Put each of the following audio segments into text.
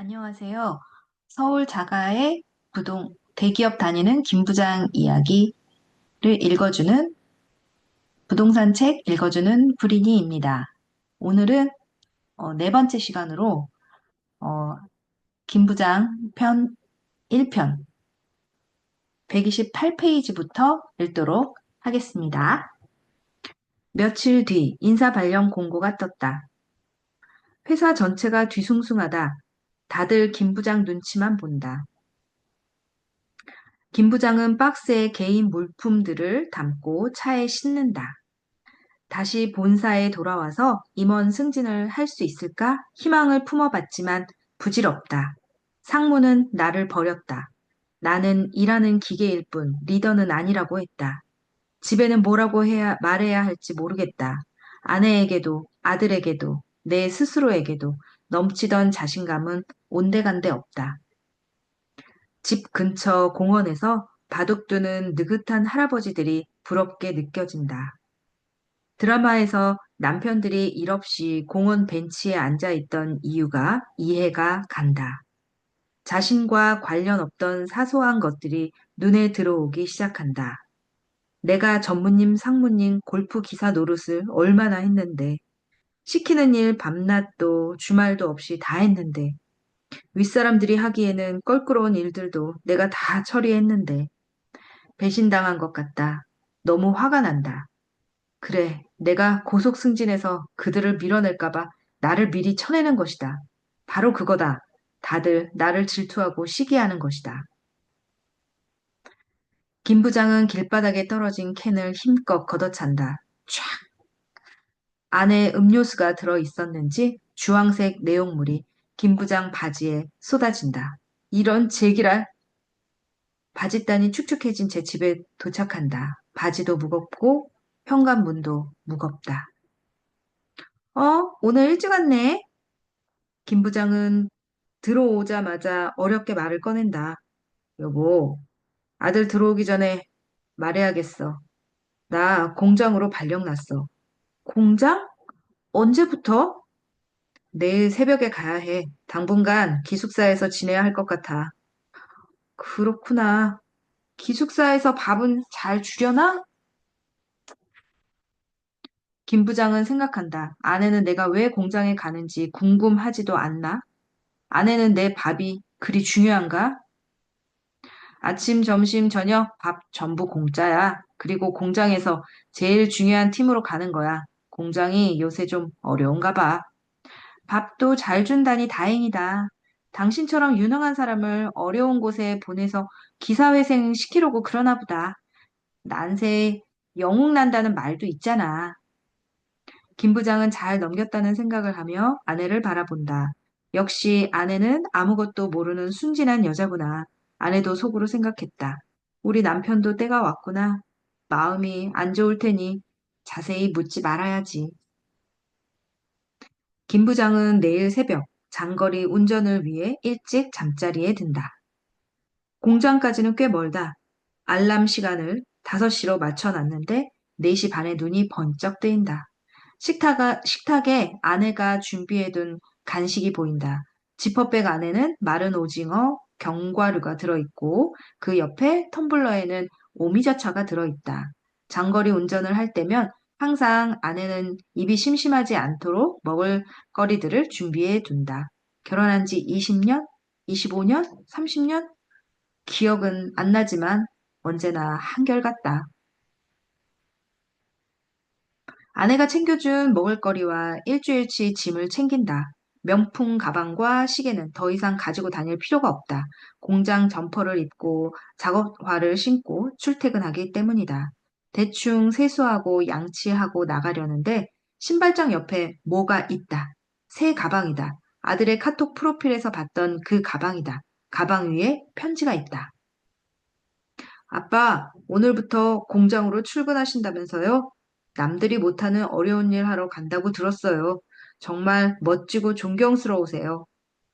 안녕하세요. 서울 자가의 대기업 다니는 김 부장 이야기를 읽어주는 부동산 책 읽어주는 구린이입니다. 오늘은 네 번째 시간으로 어, 김 부장 편 1편 128페이지부터 읽도록 하겠습니다. 며칠 뒤 인사 발령 공고가 떴다. 회사 전체가 뒤숭숭하다. 다들 김 부장 눈치만 본다. 김 부장은 박스에 개인 물품들을 담고 차에 싣는다. 다시 본사에 돌아와서 임원 승진을 할 수 있을까 희망을 품어봤지만 부질없다. 상무는 나를 버렸다. 나는 일하는 기계일 뿐 리더는 아니라고 했다. 집에는 뭐라고 말해야 할지 모르겠다. 아내에게도 아들에게도 내 스스로에게도 넘치던 자신감은 온데간데 없다. 집 근처 공원에서 바둑두는 느긋한 할아버지들이 부럽게 느껴진다. 드라마에서 남편들이 일 없이 공원 벤치에 앉아 있던 이유가 이해가 간다. 자신과 관련 없던 사소한 것들이 눈에 들어오기 시작한다. 내가 전무님, 상무님, 골프 기사 노릇을 얼마나 했는데, 시키는 일 밤낮도 주말도 없이 다 했는데, 윗사람들이 하기에는 껄끄러운 일들도 내가 다 처리했는데, 배신당한 것 같다. 너무 화가 난다. 그래, 내가 고속 승진해서 그들을 밀어낼까봐 나를 미리 쳐내는 것이다. 바로 그거다. 다들 나를 질투하고 시기하는 것이다. 김 부장은 길바닥에 떨어진 캔을 힘껏 걷어찬다. 촥! 안에 음료수가 들어 있었는지 주황색 내용물이 김 부장 바지에 쏟아진다. 이런 제기랄 바짓단이 축축해진 제 집에 도착한다. 바지도 무겁고 현관문도 무겁다. 오늘 일찍 왔네. 김 부장은 들어오자마자 어렵게 말을 꺼낸다. 여보, 아들 들어오기 전에 말해야겠어. 나 공장으로 발령 났어. 공장? 언제부터? 내일 새벽에 가야 해. 당분간 기숙사에서 지내야 할 것 같아. 그렇구나. 기숙사에서 밥은 잘 주려나? 김 부장은 생각한다. 아내는 내가 왜 공장에 가는지 궁금하지도 않나? 아내는 내 밥이 그리 중요한가? 아침, 점심, 저녁 밥 전부 공짜야. 그리고 공장에서 제일 중요한 팀으로 가는 거야. 공장이 요새 좀 어려운가 봐. 밥도 잘 준다니 다행이다. 당신처럼 유능한 사람을 어려운 곳에 보내서 기사회생 시키려고 그러나 보다. 난세 영웅 난다는 말도 있잖아. 김 부장은 잘 넘겼다는 생각을 하며 아내를 바라본다. 역시 아내는 아무것도 모르는 순진한 여자구나. 아내도 속으로 생각했다. 우리 남편도 때가 왔구나. 마음이 안 좋을 테니 자세히 묻지 말아야지. 김 부장은 내일 새벽 장거리 운전을 위해 일찍 잠자리에 든다. 공장까지는 꽤 멀다. 알람 시간을 5시로 맞춰놨는데 4시 반에 눈이 번쩍 뜨인다. 식탁에 아내가 준비해둔 간식이 보인다. 지퍼백 안에는 마른 오징어, 견과류가 들어있고 그 옆에 텀블러에는 오미자차가 들어있다. 장거리 운전을 할 때면 항상 아내는 입이 심심하지 않도록 먹을 거리들을 준비해 둔다. 결혼한 지 20년, 25년, 30년? 기억은 안 나지만 언제나 한결같다. 아내가 챙겨준 먹을거리와 일주일치 짐을 챙긴다. 명품 가방과 시계는 더 이상 가지고 다닐 필요가 없다. 공장 점퍼를 입고 작업화를 신고 출퇴근하기 때문이다. 대충 세수하고 양치하고 나가려는데 신발장 옆에 뭐가 있다. 새 가방이다. 아들의 카톡 프로필에서 봤던 그 가방이다. 가방 위에 편지가 있다. 아빠, 오늘부터 공장으로 출근하신다면서요? 남들이 못하는 어려운 일 하러 간다고 들었어요. 정말 멋지고 존경스러우세요.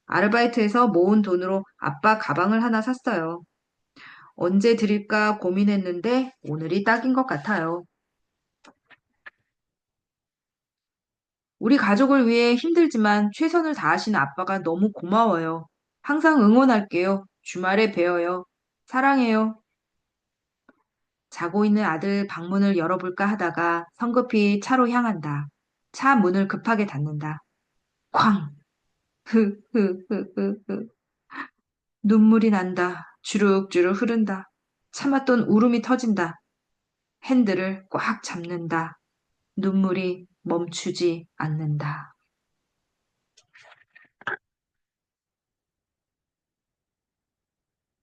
아르바이트에서 모은 돈으로 아빠 가방을 하나 샀어요. 언제 드릴까 고민했는데 오늘이 딱인 것 같아요. 우리 가족을 위해 힘들지만 최선을 다하시는 아빠가 너무 고마워요. 항상 응원할게요. 주말에 뵈어요. 사랑해요. 자고 있는 아들 방문을 열어볼까 하다가 성급히 차로 향한다. 차 문을 급하게 닫는다. 쾅! 흐흐흐흐흐. 눈물이 난다. 주룩주룩 흐른다. 참았던 울음이 터진다. 핸들을 꽉 잡는다. 눈물이 멈추지 않는다.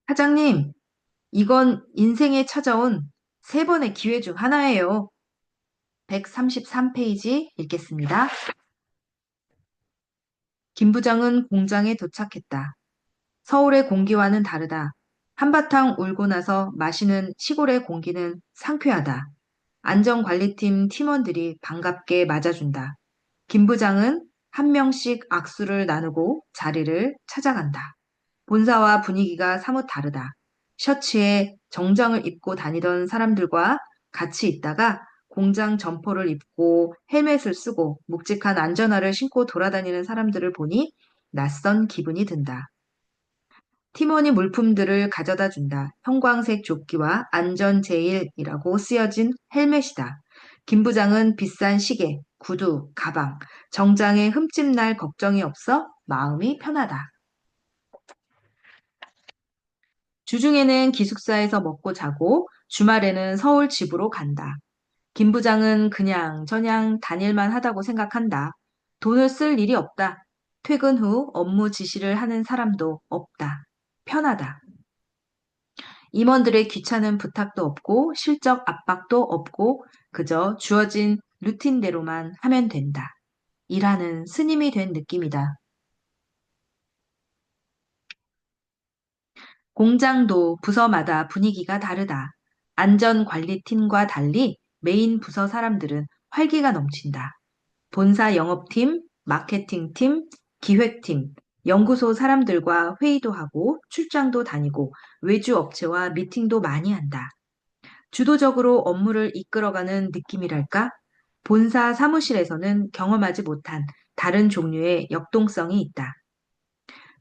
사장님, 이건 인생에 찾아온 세 번의 기회 중 하나예요. 133페이지 읽겠습니다. 김 부장은 공장에 도착했다. 서울의 공기와는 다르다. 한바탕 울고 나서 마시는 시골의 공기는 상쾌하다. 안전관리팀 팀원들이 반갑게 맞아준다. 김 부장은 한 명씩 악수를 나누고 자리를 찾아간다. 본사와 분위기가 사뭇 다르다. 셔츠에 정장을 입고 다니던 사람들과 같이 있다가 공장 점퍼를 입고 헬멧을 쓰고 묵직한 안전화를 신고 돌아다니는 사람들을 보니 낯선 기분이 든다. 팀원이 물품들을 가져다 준다. 형광색 조끼와 안전제일이라고 쓰여진 헬멧이다. 김 부장은 비싼 시계, 구두, 가방, 정장에 흠집 날 걱정이 없어 마음이 편하다. 주중에는 기숙사에서 먹고 자고 주말에는 서울 집으로 간다. 김 부장은 그냥 저냥 다닐만 하다고 생각한다. 돈을 쓸 일이 없다. 퇴근 후 업무 지시를 하는 사람도 없다. 편하다. 임원들의 귀찮은 부탁도 없고 실적 압박도 없고 그저 주어진 루틴대로만 하면 된다. 일하는 스님이 된 느낌이다. 공장도 부서마다 분위기가 다르다. 안전관리팀과 달리 메인 부서 사람들은 활기가 넘친다. 본사 영업팀, 마케팅팀, 기획팀, 연구소 사람들과 회의도 하고 출장도 다니고 외주 업체와 미팅도 많이 한다. 주도적으로 업무를 이끌어가는 느낌이랄까? 본사 사무실에서는 경험하지 못한 다른 종류의 역동성이 있다.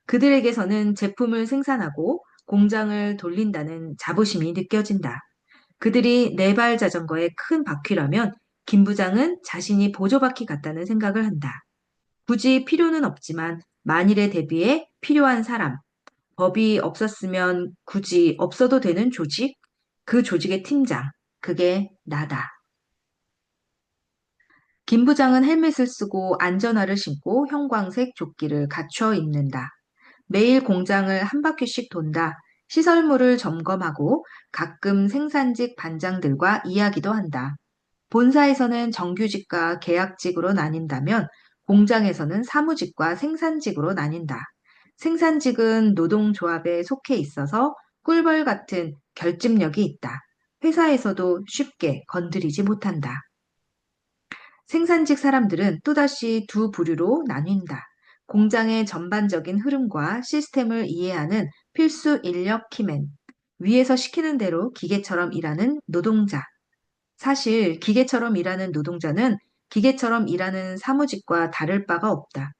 그들에게서는 제품을 생산하고 공장을 돌린다는 자부심이 느껴진다. 그들이 네발 자전거의 큰 바퀴라면 김 부장은 자신이 보조바퀴 같다는 생각을 한다. 굳이 필요는 없지만 만일에 대비해 필요한 사람, 법이 없었으면 굳이 없어도 되는 조직, 그 조직의 팀장, 그게 나다. 김 부장은 헬멧을 쓰고 안전화를 신고 형광색 조끼를 갖춰 입는다. 매일 공장을 한 바퀴씩 돈다. 시설물을 점검하고 가끔 생산직 반장들과 이야기도 한다. 본사에서는 정규직과 계약직으로 나뉜다면 공장에서는 사무직과 생산직으로 나뉜다. 생산직은 노동조합에 속해 있어서 꿀벌 같은 결집력이 있다. 회사에서도 쉽게 건드리지 못한다. 생산직 사람들은 또다시 두 부류로 나뉜다. 공장의 전반적인 흐름과 시스템을 이해하는 필수 인력 키맨, 위에서 시키는 대로 기계처럼 일하는 노동자. 사실 기계처럼 일하는 노동자는 기계처럼 일하는 사무직과 다를 바가 없다.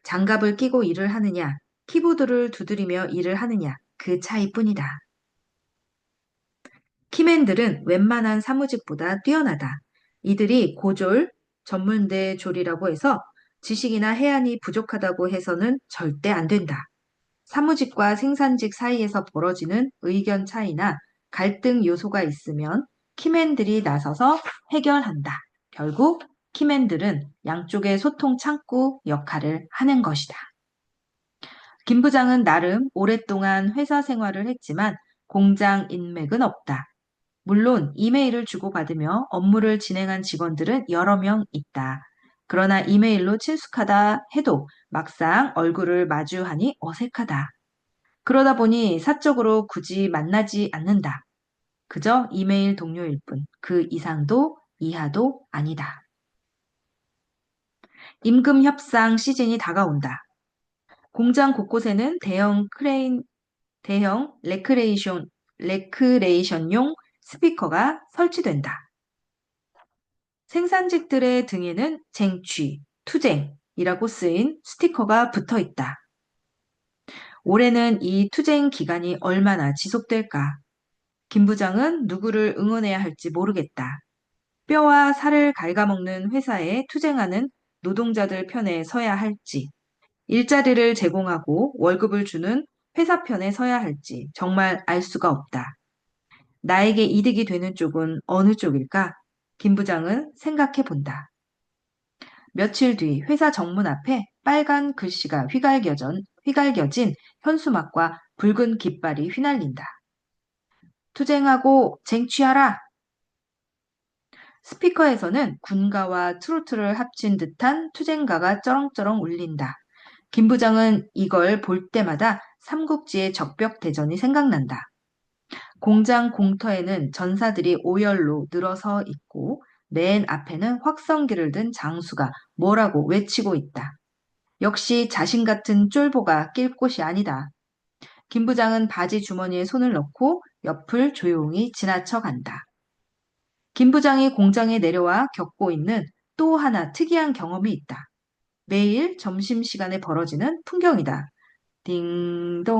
장갑을 끼고 일을 하느냐, 키보드를 두드리며 일을 하느냐, 그 차이뿐이다. 키맨들은 웬만한 사무직보다 뛰어나다. 이들이 고졸, 전문대 졸이라고 해서 지식이나 해안이 부족하다고 해서는 절대 안 된다. 사무직과 생산직 사이에서 벌어지는 의견 차이나 갈등 요소가 있으면 키맨들이 나서서 해결한다. 결국 키맨들은 양쪽의 소통 창구 역할을 하는 것이다. 김 부장은 나름 오랫동안 회사 생활을 했지만 공장 인맥은 없다. 물론 이메일을 주고받으며 업무를 진행한 직원들은 여러 명 있다. 그러나 이메일로 친숙하다 해도 막상 얼굴을 마주하니 어색하다. 그러다 보니 사적으로 굳이 만나지 않는다. 그저 이메일 동료일 뿐. 그 이상도 이하도 아니다. 임금 협상 시즌이 다가온다. 공장 곳곳에는 대형 레크레이션용 스피커가 설치된다. 생산직들의 등에는 쟁취, 투쟁이라고 쓰인 스티커가 붙어 있다. 올해는 이 투쟁 기간이 얼마나 지속될까? 김 부장은 누구를 응원해야 할지 모르겠다. 뼈와 살을 갉아먹는 회사에 투쟁하는 노동자들 편에 서야 할지, 일자리를 제공하고 월급을 주는 회사 편에 서야 할지 정말 알 수가 없다. 나에게 이득이 되는 쪽은 어느 쪽일까? 김 부장은 생각해 본다. 며칠 뒤 회사 정문 앞에 빨간 글씨가 휘갈겨진 현수막과 붉은 깃발이 휘날린다. 투쟁하고 쟁취하라! 스피커에서는 군가와 트로트를 합친 듯한 투쟁가가 쩌렁쩌렁 울린다. 김 부장은 이걸 볼 때마다 삼국지의 적벽대전이 생각난다. 공장 공터에는 전사들이 오열로 늘어서 있고 맨 앞에는 확성기를 든 장수가 뭐라고 외치고 있다. 역시 자신 같은 쫄보가 낄 곳이 아니다. 김 부장은 바지 주머니에 손을 넣고 옆을 조용히 지나쳐 간다. 김 부장이 공장에 내려와 겪고 있는 또 하나 특이한 경험이 있다. 매일 점심시간에 벌어지는 풍경이다. 딩동댕.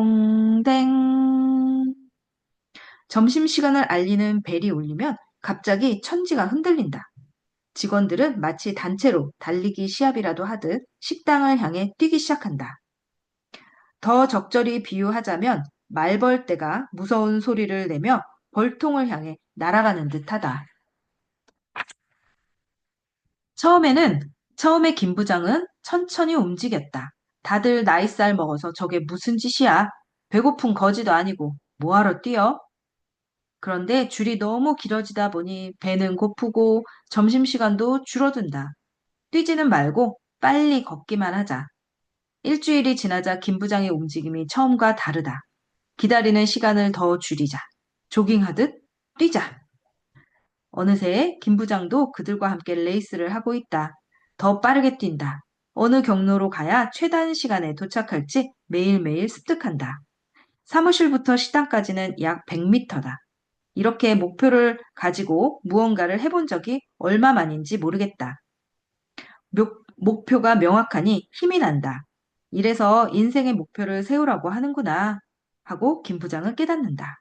점심시간을 알리는 벨이 울리면 갑자기 천지가 흔들린다. 직원들은 마치 단체로 달리기 시합이라도 하듯 식당을 향해 뛰기 시작한다. 더 적절히 비유하자면 말벌떼가 무서운 소리를 내며 벌통을 향해 날아가는 듯하다. 처음에는, 처음에 김 부장은 천천히 움직였다. 다들 나이살 먹어서 저게 무슨 짓이야? 배고픈 거지도 아니고 뭐하러 뛰어? 그런데 줄이 너무 길어지다 보니 배는 고프고 점심시간도 줄어든다. 뛰지는 말고 빨리 걷기만 하자. 일주일이 지나자 김 부장의 움직임이 처음과 다르다. 기다리는 시간을 더 줄이자. 조깅하듯 뛰자. 어느새 김 부장도 그들과 함께 레이스를 하고 있다. 더 빠르게 뛴다. 어느 경로로 가야 최단 시간에 도착할지 매일매일 습득한다. 사무실부터 식당까지는 약 100m다. 이렇게 목표를 가지고 무언가를 해본 적이 얼마만인지 모르겠다. 목표가 명확하니 힘이 난다. 이래서 인생의 목표를 세우라고 하는구나 하고 김 부장은 깨닫는다.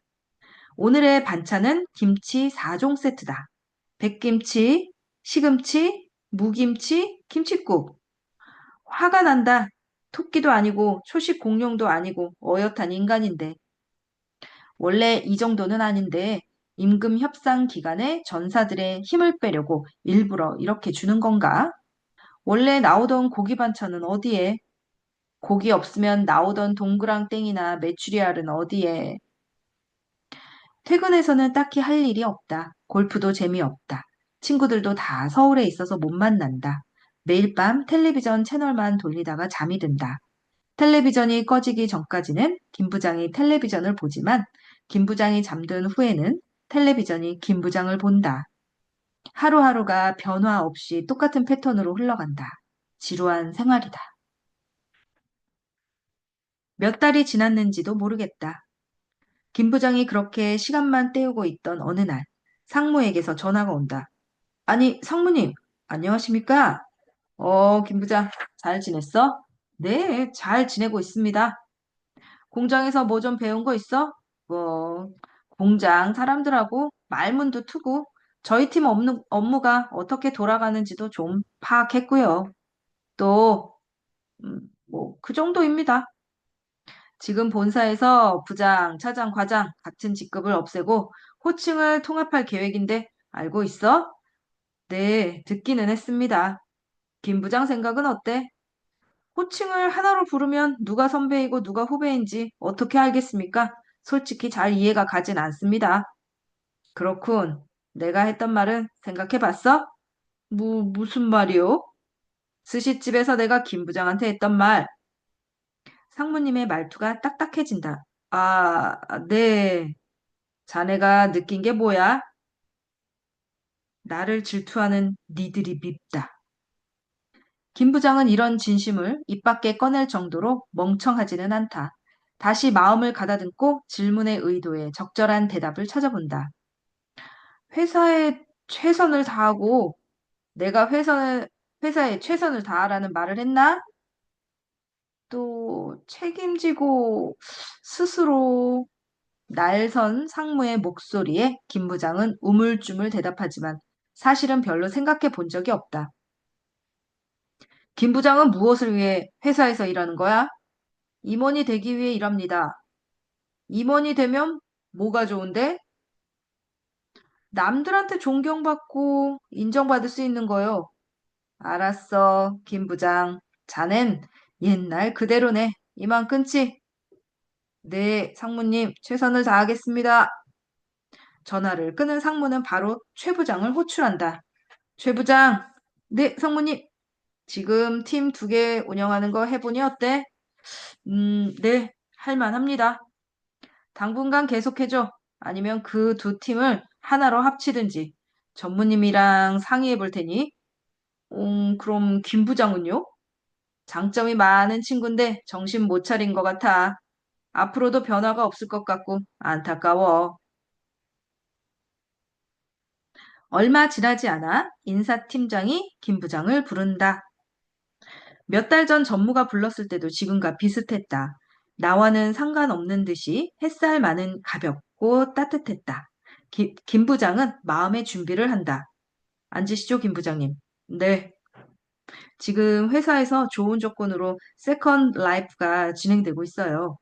오늘의 반찬은 김치 4종 세트다. 백김치, 시금치, 무김치, 김칫국. 화가 난다. 토끼도 아니고 초식 공룡도 아니고 어엿한 인간인데. 원래 이 정도는 아닌데 임금 협상 기간에 전사들의 힘을 빼려고 일부러 이렇게 주는 건가? 원래 나오던 고기 반찬은 어디에? 고기 없으면 나오던 동그랑땡이나 메추리알은 어디에? 퇴근해서는 딱히 할 일이 없다. 골프도 재미없다. 친구들도 다 서울에 있어서 못 만난다. 매일 밤 텔레비전 채널만 돌리다가 잠이 든다. 텔레비전이 꺼지기 전까지는 김 부장이 텔레비전을 보지만 김 부장이 잠든 후에는 텔레비전이 김 부장을 본다. 하루하루가 변화 없이 똑같은 패턴으로 흘러간다. 지루한 생활이다. 몇 달이 지났는지도 모르겠다. 김 부장이 그렇게 시간만 때우고 있던 어느 날, 상무에게서 전화가 온다. 아니, 상무님, 안녕하십니까? 김 부장, 잘 지냈어? 네, 잘 지내고 있습니다. 공장에서 뭐 좀 배운 거 있어? 뭐, 공장 사람들하고 말문도 트고, 저희 팀 업무가 어떻게 돌아가는지도 좀 파악했고요. 또, 그 정도입니다. 지금 본사에서 부장, 차장, 과장 같은 직급을 없애고 호칭을 통합할 계획인데 알고 있어? 네, 듣기는 했습니다. 김 부장 생각은 어때? 호칭을 하나로 부르면 누가 선배이고 누가 후배인지 어떻게 알겠습니까? 솔직히 잘 이해가 가진 않습니다. 그렇군. 내가 했던 말은 생각해 봤어? 무슨 말이요? 스시집에서 내가 김 부장한테 했던 말. 상무님의 말투가 딱딱해진다. 아, 네. 자네가 느낀 게 뭐야? 나를 질투하는 니들이 밉다. 김 부장은 이런 진심을 입 밖에 꺼낼 정도로 멍청하지는 않다. 다시 마음을 가다듬고 질문의 의도에 적절한 대답을 찾아본다. 회사에 최선을 다하고 내가 회사에 최선을 다하라는 말을 했나? 또 책임지고 스스로 날선 상무의 목소리에 김 부장은 우물쭈물 대답하지만 사실은 별로 생각해 본 적이 없다. 김 부장은 무엇을 위해 회사에서 일하는 거야? 임원이 되기 위해 일합니다. 임원이 되면 뭐가 좋은데? 남들한테 존경받고 인정받을 수 있는 거요. 알았어, 김 부장. 자넨 옛날 그대로네. 이만 끊지? 네, 상무님, 최선을 다하겠습니다. 전화를 끊은 상무는 바로 최 부장을 호출한다. 최 부장, 네, 상무님. 지금 팀 두 개 운영하는 거 해보니 어때? 네, 할만합니다. 당분간 계속해줘. 아니면 그 두 팀을 하나로 합치든지. 전무님이랑 상의해 볼 테니. 그럼 김 부장은요? 장점이 많은 친구인데 정신 못 차린 것 같아. 앞으로도 변화가 없을 것 같고 안타까워. 얼마 지나지 않아 인사팀장이 김 부장을 부른다. 몇 달 전 전무가 불렀을 때도 지금과 비슷했다. 나와는 상관없는 듯이 햇살만은 가볍고 따뜻했다. 김 부장은 마음의 준비를 한다. 앉으시죠, 김 부장님. 네. 지금 회사에서 좋은 조건으로 세컨 라이프가 진행되고 있어요.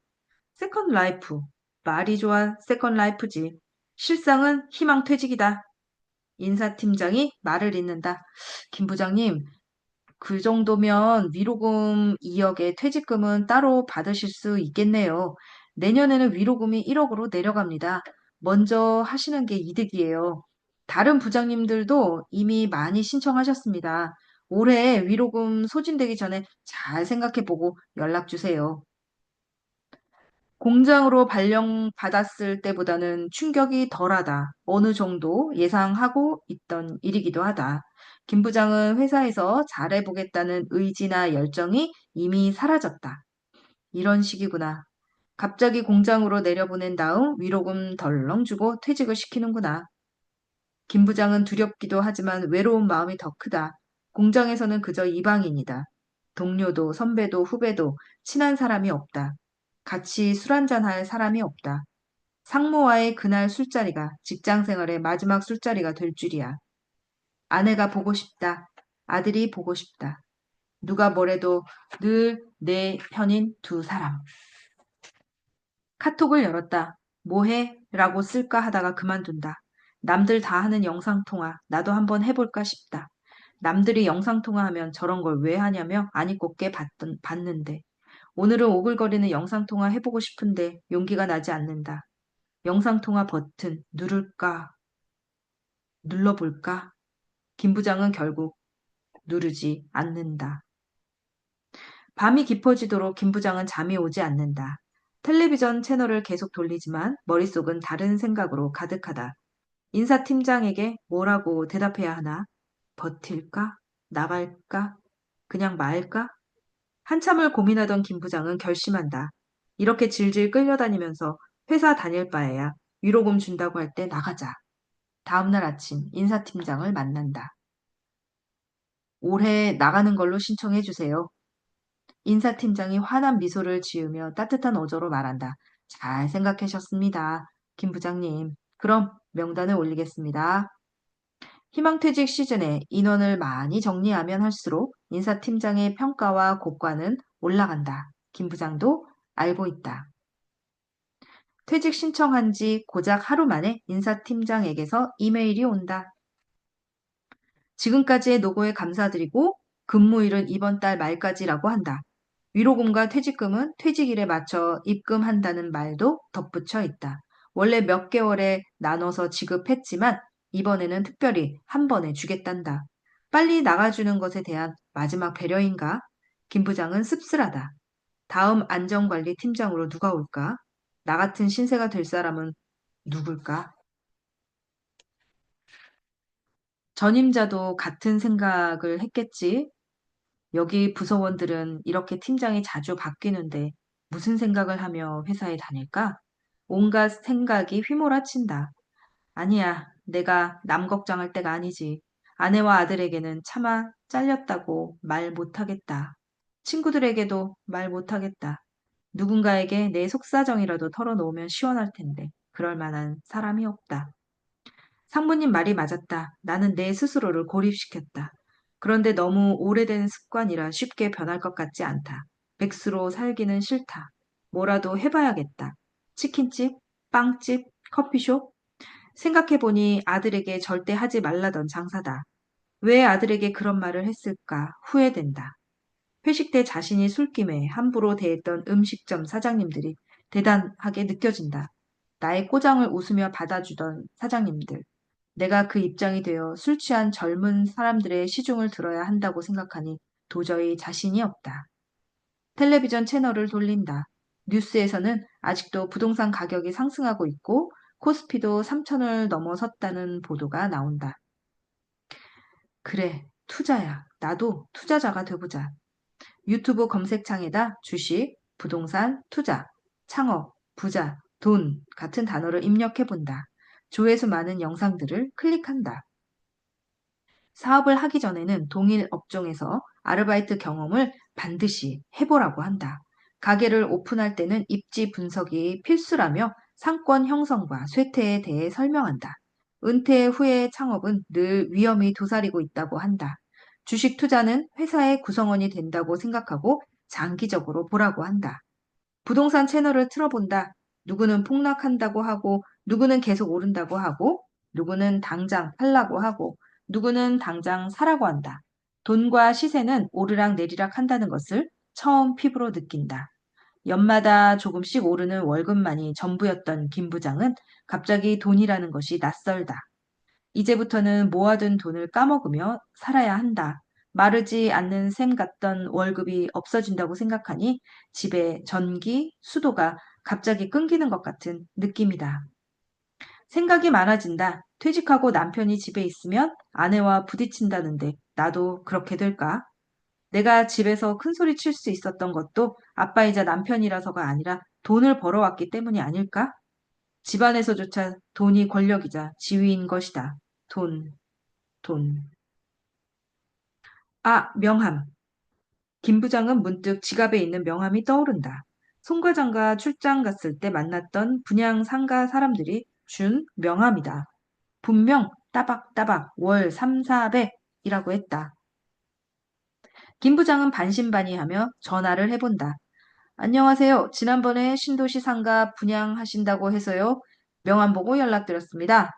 세컨 라이프. 말이 좋아, 세컨 라이프지. 실상은 희망 퇴직이다. 인사팀장이 말을 잇는다. 김 부장님, 그 정도면 위로금 2억에 퇴직금은 따로 받으실 수 있겠네요. 내년에는 위로금이 1억으로 내려갑니다. 먼저 하시는 게 이득이에요. 다른 부장님들도 이미 많이 신청하셨습니다. 올해 위로금 소진되기 전에 잘 생각해보고 연락 주세요. 공장으로 발령받았을 때보다는 충격이 덜하다. 어느 정도 예상하고 있던 일이기도 하다. 김 부장은 회사에서 잘해보겠다는 의지나 열정이 이미 사라졌다. 이런 식이구나. 갑자기 공장으로 내려보낸 다음 위로금 덜렁 주고 퇴직을 시키는구나. 김 부장은 두렵기도 하지만 외로운 마음이 더 크다. 공장에서는 그저 이방인이다. 동료도 선배도 후배도 친한 사람이 없다. 같이 술 한잔할 사람이 없다. 상무와의 그날 술자리가 직장 생활의 마지막 술자리가 될 줄이야. 아내가 보고 싶다. 아들이 보고 싶다. 누가 뭐래도 늘 내 편인 두 사람. 카톡을 열었다. 뭐해? 라고 쓸까 하다가 그만둔다. 남들 다 하는 영상통화, 나도 한번 해볼까 싶다. 남들이 영상통화하면 저런 걸 왜 하냐며 아니 곱게 봤는데. 오늘은 오글거리는 영상통화 해보고 싶은데 용기가 나지 않는다. 영상통화 버튼 누를까? 눌러볼까? 김 부장은 결국 누르지 않는다. 밤이 깊어지도록 김 부장은 잠이 오지 않는다. 텔레비전 채널을 계속 돌리지만 머릿속은 다른 생각으로 가득하다. 인사팀장에게 뭐라고 대답해야 하나? 버틸까? 나갈까? 그냥 말까? 한참을 고민하던 김 부장은 결심한다. 이렇게 질질 끌려다니면서 회사 다닐 바에야 위로금 준다고 할 때 나가자. 다음날 아침 인사팀장을 만난다. 올해 나가는 걸로 신청해 주세요. 인사팀장이 환한 미소를 지으며 따뜻한 어조로 말한다. 잘 생각하셨습니다. 김 부장님. 그럼 명단을 올리겠습니다. 희망퇴직 시즌에 인원을 많이 정리하면 할수록 인사팀장의 평가와 고과는 올라간다. 김 부장도 알고 있다. 퇴직 신청한 지 고작 하루 만에 인사팀장에게서 이메일이 온다. 지금까지의 노고에 감사드리고 근무일은 이번 달 말까지라고 한다. 위로금과 퇴직금은 퇴직일에 맞춰 입금한다는 말도 덧붙여 있다. 원래 몇 개월에 나눠서 지급했지만 이번에는 특별히 한 번에 주겠단다. 빨리 나가주는 것에 대한 마지막 배려인가? 김 부장은 씁쓸하다. 다음 안전관리 팀장으로 누가 올까? 나 같은 신세가 될 사람은 누굴까? 전임자도 같은 생각을 했겠지. 여기 부서원들은 이렇게 팀장이 자주 바뀌는데 무슨 생각을 하며 회사에 다닐까? 온갖 생각이 휘몰아친다. 아니야, 내가 남 걱정할 때가 아니지. 아내와 아들에게는 차마 잘렸다고 말 못하겠다. 친구들에게도 말 못하겠다. 누군가에게 내 속사정이라도 털어놓으면 시원할 텐데 그럴 만한 사람이 없다. 상무님 말이 맞았다. 나는 내 스스로를 고립시켰다. 그런데 너무 오래된 습관이라 쉽게 변할 것 같지 않다. 백수로 살기는 싫다. 뭐라도 해봐야겠다. 치킨집, 빵집, 커피숍? 생각해보니 아들에게 절대 하지 말라던 장사다. 왜 아들에게 그런 말을 했을까 후회된다. 회식 때 자신이 술김에 함부로 대했던 음식점 사장님들이 대단하게 느껴진다. 나의 꼬장을 웃으며 받아주던 사장님들. 내가 그 입장이 되어 술 취한 젊은 사람들의 시중을 들어야 한다고 생각하니 도저히 자신이 없다. 텔레비전 채널을 돌린다. 뉴스에서는 아직도 부동산 가격이 상승하고 있고 코스피도 3천을 넘어섰다는 보도가 나온다. 그래, 투자야. 나도 투자자가 돼보자. 유튜브 검색창에다 주식, 부동산, 투자, 창업, 부자, 돈 같은 단어를 입력해본다. 조회수 많은 영상들을 클릭한다. 사업을 하기 전에는 동일 업종에서 아르바이트 경험을 반드시 해보라고 한다. 가게를 오픈할 때는 입지 분석이 필수라며 상권 형성과 쇠퇴에 대해 설명한다. 은퇴 후의 창업은 늘 위험이 도사리고 있다고 한다. 주식 투자는 회사의 구성원이 된다고 생각하고 장기적으로 보라고 한다. 부동산 채널을 틀어본다. 누구는 폭락한다고 하고, 누구는 계속 오른다고 하고, 누구는 당장 팔라고 하고, 누구는 당장 사라고 한다. 돈과 시세는 오르락 내리락 한다는 것을 처음 피부로 느낀다. 연마다 조금씩 오르는 월급만이 전부였던 김 부장은 갑자기 돈이라는 것이 낯설다. 이제부터는 모아둔 돈을 까먹으며 살아야 한다. 마르지 않는 샘 같던 월급이 없어진다고 생각하니 집에 전기, 수도가 갑자기 끊기는 것 같은 느낌이다. 생각이 많아진다. 퇴직하고 남편이 집에 있으면 아내와 부딪힌다는데 나도 그렇게 될까? 내가 집에서 큰 소리 칠 수 있었던 것도 아빠이자 남편이라서가 아니라 돈을 벌어왔기 때문이 아닐까? 집안에서조차 돈이 권력이자 지위인 것이다. 돈. 돈. 아, 명함. 김 부장은 문득 지갑에 있는 명함이 떠오른다. 송 과장과 출장 갔을 때 만났던 분양 상가 사람들이 준 명함이다. 분명 따박따박 월 3, 400이라고 했다. 김 부장은 반신반의하며 전화를 해본다. 안녕하세요. 지난번에 신도시 상가 분양하신다고 해서요. 명함 보고 연락드렸습니다.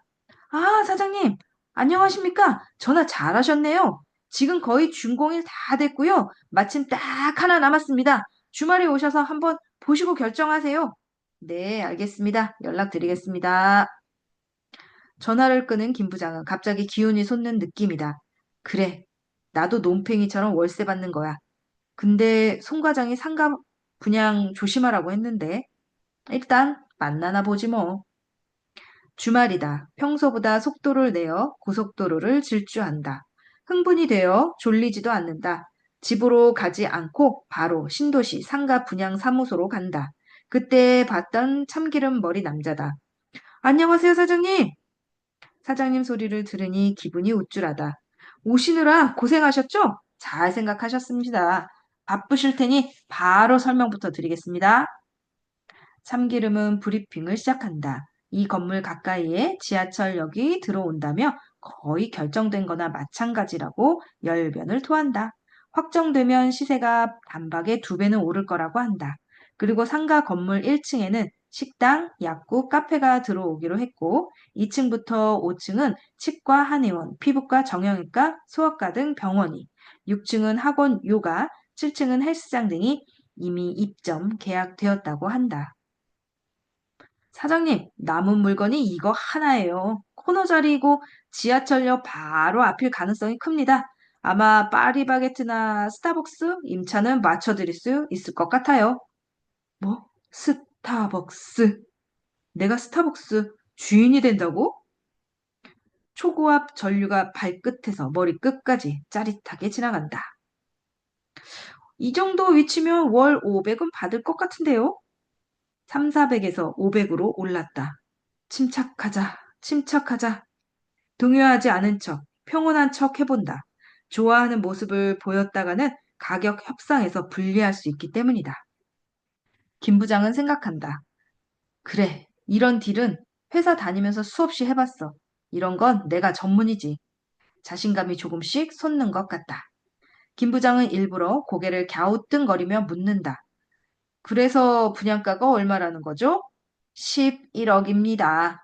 아, 사장님, 안녕하십니까? 전화 잘하셨네요. 지금 거의 준공일 다 됐고요. 마침 딱 하나 남았습니다. 주말에 오셔서 한번 보시고 결정하세요. 네, 알겠습니다. 연락드리겠습니다. 전화를 끄는 김 부장은 갑자기 기운이 솟는 느낌이다. 그래, 나도 논팽이처럼 월세 받는 거야. 근데 송 과장이 상가 분양 조심하라고 했는데 일단 만나나 보지 뭐. 주말이다. 평소보다 속도를 내어 고속도로를 질주한다. 흥분이 되어 졸리지도 않는다. 집으로 가지 않고 바로 신도시 상가 분양 사무소로 간다. 그때 봤던 참기름 머리 남자다. 안녕하세요, 사장님. 사장님 소리를 들으니 기분이 우쭐하다. 오시느라 고생하셨죠? 잘 생각하셨습니다. 바쁘실 테니 바로 설명부터 드리겠습니다. 참기름은 브리핑을 시작한다. 이 건물 가까이에 지하철역이 들어온다며 거의 결정된 거나 마찬가지라고 열변을 토한다. 확정되면 시세가 단박에 2배는 오를 거라고 한다. 그리고 상가 건물 1층에는 식당, 약국, 카페가 들어오기로 했고 2층부터 5층은 치과, 한의원, 피부과, 정형외과, 소아과 등 병원이, 6층은 학원, 요가, 7층은 헬스장 등이 이미 입점 계약되었다고 한다. 사장님, 남은 물건이 이거 하나예요. 코너 자리이고 지하철역 바로 앞일 가능성이 큽니다. 아마 파리바게트나 스타벅스 임차는 맞춰드릴 수 있을 것 같아요. 뭐? 스타벅스. 내가 스타벅스 주인이 된다고? 초고압 전류가 발끝에서 머리끝까지 짜릿하게 지나간다. 이 정도 위치면 월 500은 받을 것 같은데요? 3, 400에서 500으로 올랐다. 침착하자, 침착하자. 동요하지 않은 척, 평온한 척 해본다. 좋아하는 모습을 보였다가는 가격 협상에서 불리할 수 있기 때문이다. 김 부장은 생각한다. 그래, 이런 딜은 회사 다니면서 수없이 해봤어. 이런 건 내가 전문이지. 자신감이 조금씩 솟는 것 같다. 김 부장은 일부러 고개를 갸우뚱거리며 묻는다. 그래서 분양가가 얼마라는 거죠? 11억입니다.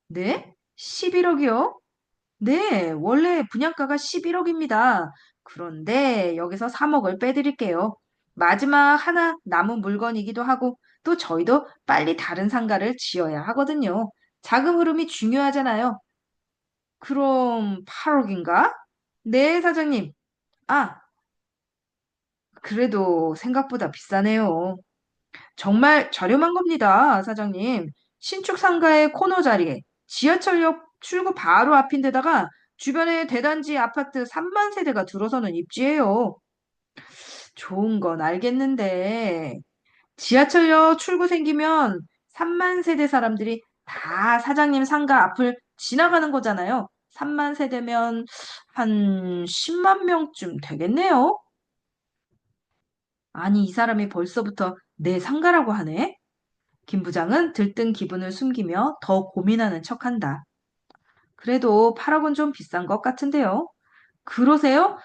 네? 11억이요? 네, 원래 분양가가 11억입니다. 그런데 여기서 3억을 빼드릴게요. 마지막 하나 남은 물건이기도 하고 또 저희도 빨리 다른 상가를 지어야 하거든요. 자금 흐름이 중요하잖아요. 그럼 8억인가? 네, 사장님. 아, 그래도 생각보다 비싸네요. 정말 저렴한 겁니다, 사장님. 신축 상가의 코너 자리에 지하철역 출구 바로 앞인데다가 주변에 대단지 아파트 3만 세대가 들어서는 입지예요. 좋은 건 알겠는데 지하철역 출구 생기면 3만 세대 사람들이 다 사장님 상가 앞을 지나가는 거잖아요. 3만 세대면 한 10만 명쯤 되겠네요. 아니, 이 사람이 벌써부터 내 상가라고 하네? 김 부장은 들뜬 기분을 숨기며 더 고민하는 척한다. 그래도 8억은 좀 비싼 것 같은데요. 그러세요?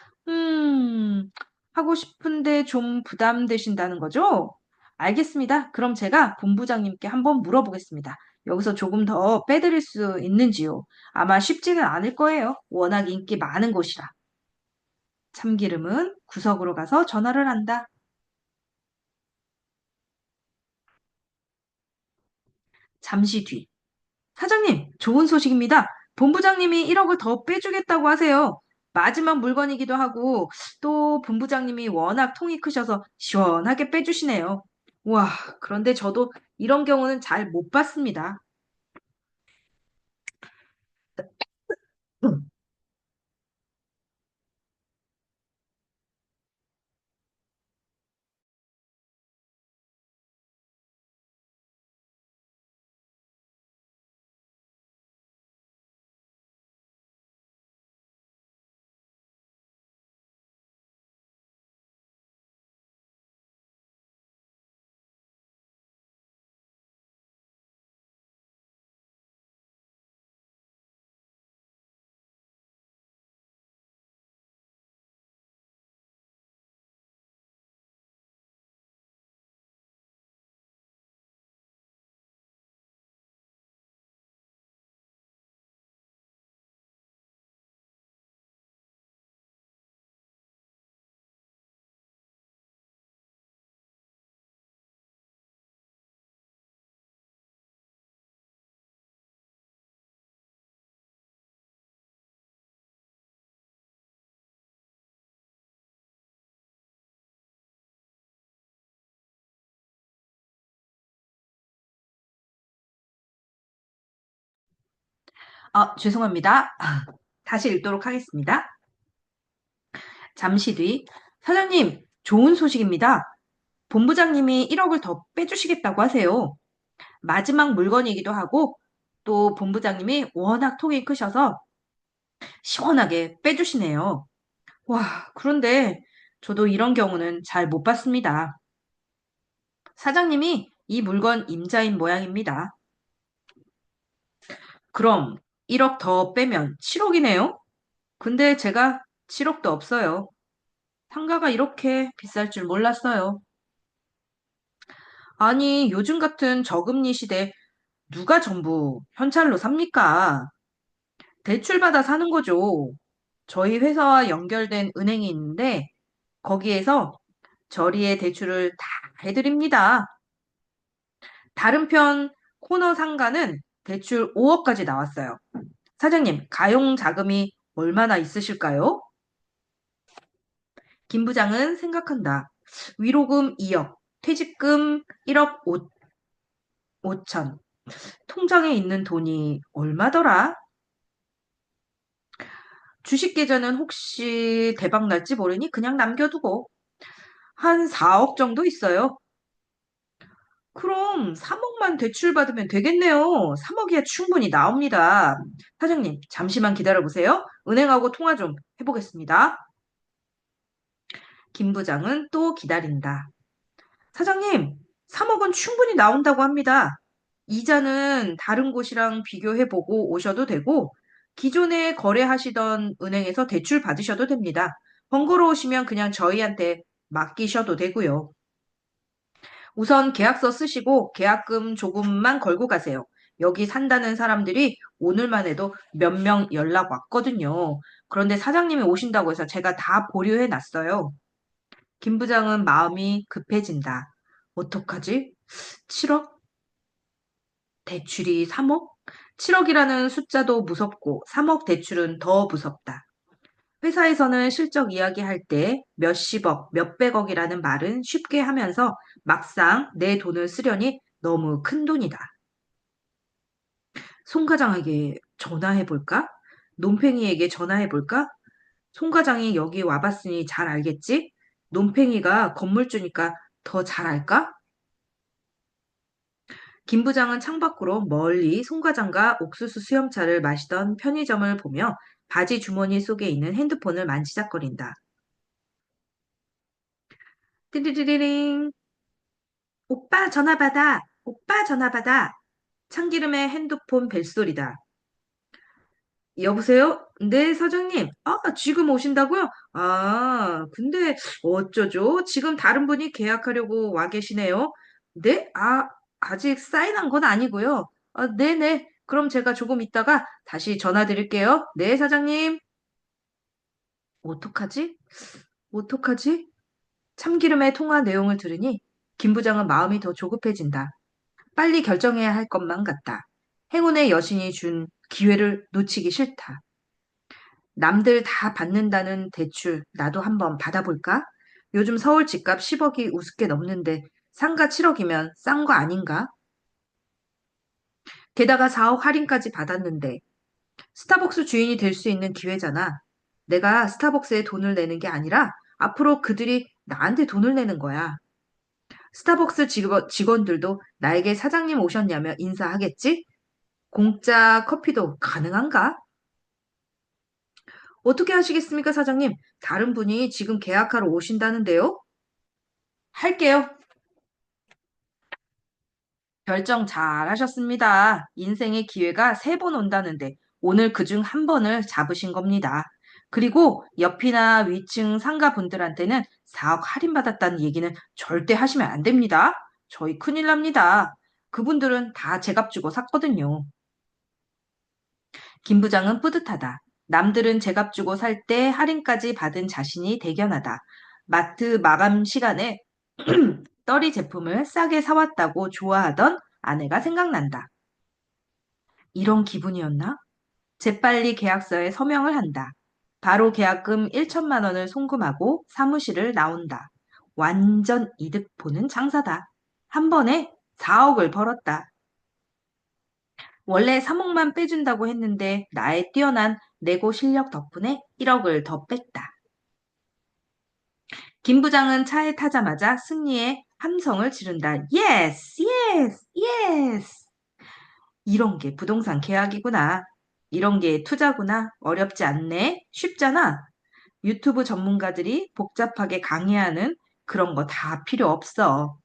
하고 싶은데 좀 부담되신다는 거죠? 알겠습니다. 그럼 제가 본부장님께 한번 물어보겠습니다. 여기서 조금 더 빼드릴 수 있는지요? 아마 쉽지는 않을 거예요. 워낙 인기 많은 곳이라. 참기름은 구석으로 가서 전화를 한다. 잠시 뒤. 사장님, 좋은 소식입니다. 본부장님이 1억을 더 빼주겠다고 하세요. 마지막 물건이기도 하고, 또 본부장님이 워낙 통이 크셔서 시원하게 빼주시네요. 와, 그런데 저도 이런 경우는 잘 못 봤습니다. 음. 죄송합니다. 다시 읽도록 하겠습니다. 잠시 뒤, 사장님, 좋은 소식입니다. 본부장님이 1억을 더 빼주시겠다고 하세요. 마지막 물건이기도 하고, 또 본부장님이 워낙 통이 크셔서 시원하게 빼주시네요. 와, 그런데 저도 이런 경우는 잘 못 봤습니다. 사장님이 이 물건 임자인 모양입니다. 그럼 1억 더 빼면 7억이네요? 근데 제가 7억도 없어요. 상가가 이렇게 비쌀 줄 몰랐어요. 아니, 요즘 같은 저금리 시대 누가 전부 현찰로 삽니까? 대출받아 사는 거죠. 저희 회사와 연결된 은행이 있는데 거기에서 저리의 대출을 다 해드립니다. 다른 편 코너 상가는 대출 5억까지 나왔어요. 사장님, 가용 자금이 얼마나 있으실까요? 김 부장은 생각한다. 위로금 2억, 퇴직금 1억 5천. 통장에 있는 돈이 얼마더라? 주식 계좌는 혹시 대박 날지 모르니 그냥 남겨두고 한 4억 정도 있어요. 그럼 3억만 대출받으면 되겠네요. 3억이야 충분히 나옵니다. 사장님, 잠시만 기다려 보세요. 은행하고 통화 좀 해보겠습니다. 김 부장은 또 기다린다. 사장님, 3억은 충분히 나온다고 합니다. 이자는 다른 곳이랑 비교해보고 오셔도 되고, 기존에 거래하시던 은행에서 대출 받으셔도 됩니다. 번거로우시면 그냥 저희한테 맡기셔도 되고요. 우선 계약서 쓰시고 계약금 조금만 걸고 가세요. 여기 산다는 사람들이 오늘만 해도 몇 명 연락 왔거든요. 그런데 사장님이 오신다고 해서 제가 다 보류해 놨어요. 김 부장은 마음이 급해진다. 어떡하지? 7억? 대출이 3억? 7억이라는 숫자도 무섭고 3억 대출은 더 무섭다. 회사에서는 실적 이야기할 때 몇십억, 몇백억이라는 말은 쉽게 하면서 막상 내 돈을 쓰려니 너무 큰 돈이다. 송 과장에게 전화해 볼까? 논팽이에게 전화해 볼까? 송 과장이 여기 와봤으니 잘 알겠지? 논팽이가 건물주니까 더 잘 알까? 김 부장은 창밖으로 멀리 송 과장과 옥수수 수염차를 마시던 편의점을 보며 바지 주머니 속에 있는 핸드폰을 만지작거린다. 띠리리링. 오빠 전화 받아. 오빠 전화 받아. 참기름의 핸드폰 벨소리다. 여보세요? 네, 사장님. 아, 지금 오신다고요? 아, 근데 어쩌죠? 지금 다른 분이 계약하려고 와 계시네요. 네? 아, 아직 사인한 건 아니고요. 아, 네네. 그럼 제가 조금 있다가 다시 전화 드릴게요. 네, 사장님. 어떡하지? 어떡하지? 참기름의 통화 내용을 들으니 김 부장은 마음이 더 조급해진다. 빨리 결정해야 할 것만 같다. 행운의 여신이 준 기회를 놓치기 싫다. 남들 다 받는다는 대출 나도 한번 받아볼까? 요즘 서울 집값 10억이 우습게 넘는데 상가 7억이면 싼 거 아닌가? 게다가 4억 할인까지 받았는데 스타벅스 주인이 될 수 있는 기회잖아. 내가 스타벅스에 돈을 내는 게 아니라 앞으로 그들이 나한테 돈을 내는 거야. 스타벅스 직원들도 나에게 사장님 오셨냐며 인사하겠지? 공짜 커피도 가능한가? 어떻게 하시겠습니까, 사장님? 다른 분이 지금 계약하러 오신다는데요? 할게요. 결정 잘 하셨습니다. 인생의 기회가 3번 온다는데 오늘 그중 한 번을 잡으신 겁니다. 그리고 옆이나 위층 상가분들한테는 4억 할인받았다는 얘기는 절대 하시면 안 됩니다. 저희 큰일 납니다. 그분들은 다 제값 주고 샀거든요. 김 부장은 뿌듯하다. 남들은 제값 주고 살 때 할인까지 받은 자신이 대견하다. 마트 마감 시간에 떨이 제품을 싸게 사왔다고 좋아하던 아내가 생각난다. 이런 기분이었나? 재빨리 계약서에 서명을 한다. 바로 계약금 1천만 원을 송금하고 사무실을 나온다. 완전 이득 보는 장사다. 한 번에 4억을 벌었다. 원래 3억만 빼준다고 했는데 나의 뛰어난 내고 실력 덕분에 1억을 더 뺐다. 김 부장은 차에 타자마자 승리의 함성을 지른다. 예스, 예스, 예스. 이런 게 부동산 계약이구나. 이런 게 투자구나. 어렵지 않네. 쉽잖아. 유튜브 전문가들이 복잡하게 강의하는 그런 거 다 필요 없어.